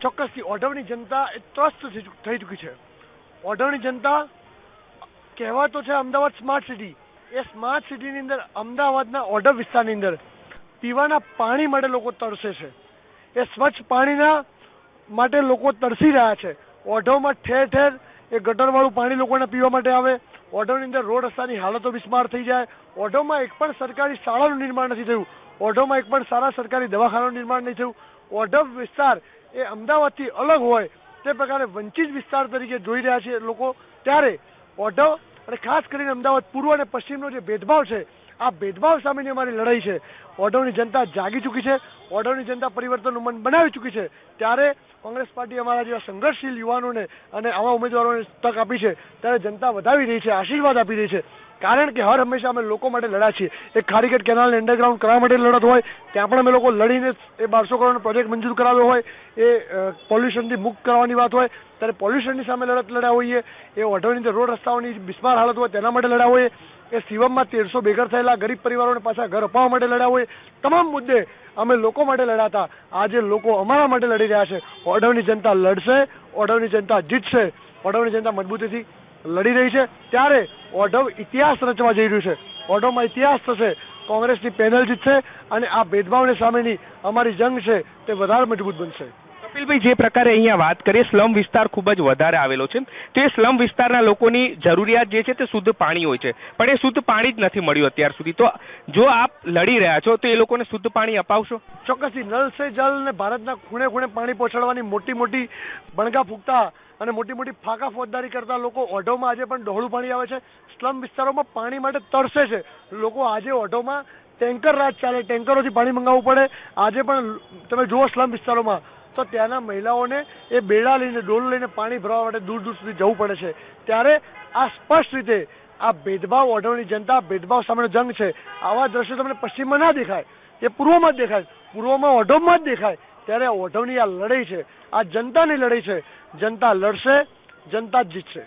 ચોક્કસથી ઓઢવની જનતા એ ત્રસ્ત થઈ ચૂકી છે. ઓઢવની જનતા કહેવાતો છે અમદાવાદ સ્માર્ટ સિટી. એ સ્માર્ટ સિટીની અંદર અમદાવાદના ઓઢવ વિસ્તારની અંદર પીવાના પાણી માટે લોકો તરસે છે. એ સ્વચ્છ પાણીના માટે લોકો તરસી રહ્યા છે. ઓઢવમાં ઠેર ઠેર એ ગટરવાળું પાણી લોકોને પીવા માટે આવે. ઓઢવની અંદર રોડ રસ્તાની હાલતો બિસ્માર થઈ જાય. ઓઢવમાં એક પણ સરકારી શાળાનું નિર્માણ નથી થયું. ઓઢવમાં એક પણ સારા સરકારી દવાખાનાનું નિર્માણ નહીં થયું. ઓઢવ વિસ્તાર એ અમદાવાદથી અલગ હોય તે પ્રકારે વંચિત વિસ્તાર તરીકે જોઈ રહ્યા છે લોકો. ત્યારે ઓઢવ અને ખાસ કરીને અમદાવાદ પૂર્વ અને પશ્ચિમનો જે ભેદભાવ છે, આ ભેદભાવ સામેની અમારી લડાઈ છે. ઓઢવની જનતા જાગી ચૂકી છે. ઓઢવની જનતા પરિવર્તનનું મન બનાવી ચૂકી છે. ત્યારે કોંગ્રેસ પાર્ટી અમારા જેવા સંઘર્ષશીલ યુવાનોને અને આવા ઉમેદવારોને તક આપી છે. ત્યારે જનતા વધાવી રહી છે, આશીર્વાદ આપી રહી છે. કારણ કે હર હંમેશા અમે લોકો માટે લડ્યા છીએ. એક ખારીગેટ કેનાલને અંડરગ્રાઉન્ડ કરવા માટે લડત હોય, ત્યાં પણ અમે લોકો લડીને એ 1200 કરોડનો પ્રોજેક્ટ મંજૂર કરાવ્યો હોય. એ પોલ્યુશનથી મુક્ત કરવાની વાત હોય ત્યારે પોલ્યુશનની સામે લડત લડ્યા હોઈએ. એ ઓઢવની અંદર રોડ રસ્તાઓની બિસ્માર હાલત હોય તેના માટે લડ્યા હોઈએ. એ શિવમમાં 1300 બેઘર થયેલા ગરીબ પરિવારોને પાછા ઘર અપાવવા માટે લડ્યા હોય. તમામ મુદ્દે અમે લોકો માટે લડ્યા હતા. આજે લોકો અમારા માટે લડી રહ્યા છે. ઓઢવની જનતા લડશે, ઓઢવની જનતા જીતશે. ઓઢવની જનતા મજબૂતીથી લડી રહી છે. ત્યારે ઓઢવ ઇતિહાસ રચવા જઈ રહ્યું છે. ઓઢવમાં ઇતિહાસ થશે. કોંગ્રેસની પેનલ જીતશે અને આ ભેદભાવની સામેની અમારી જંગ છે તે વધારે મજબૂત બનશે. કપિલભાઈ, જે પ્રકારે અહીંયા વાત કરીએ, સ્લમ વિસ્તાર ખૂબ જ વધારે આવેલો છે. તો એ સ્લમ વિસ્તારના લોકોની જરૂરિયાત જે છે તે શુદ્ધ પાણી હોય છે, પણ એ શુદ્ધ પાણી જ નથી મળ્યું અત્યાર સુધી. તો જો આપ લડી રહ્યા છો તો એ લોકોને શુદ્ધ પાણી અપાવશો? ચોક્કસથી. નલ સે જલ ને ભારતના ખૂણે ખૂણે પાણી પહોંચાડવાની મોટી મોટી બણગા ફૂંકતા અને મોટી મોટી ફાંકા ફોજદારી કરતા લોકો ઓઢવમાં આજે પણ ડહોળું પાણી આવે છે. સ્લમ વિસ્તારોમાં પાણી માટે તરસે છે લોકો. આજે ઓઢવમાં ટેન્કર રાજ ચાલે, ટેન્કરોથી પાણી મંગાવવું પડે. આજે પણ તમે જુઓ સ્લમ વિસ્તારોમાં તો ત્યાંના મહિલાઓને એ બેડા લઈને, ડોલ લઈને પાણી ભરવા માટે દૂર દૂર સુધી જવું પડે છે. ત્યારે આ સ્પષ્ટ રીતે આ ભેદભાવ, ઓઢવની જનતા ભેદભાવ સામેનો જંગ છે. આવા દ્રશ્યો તમને પશ્ચિમમાં ના દેખાય, એ પૂર્વમાં જ દેખાય, પૂર્વમાં ઓઢવમાં જ દેખાય. ત્યારે ઓઢવની આ લડાઈ છે, આ જનતાની લડાઈ છે. જનતા લડશે, જનતા જ જીતશે.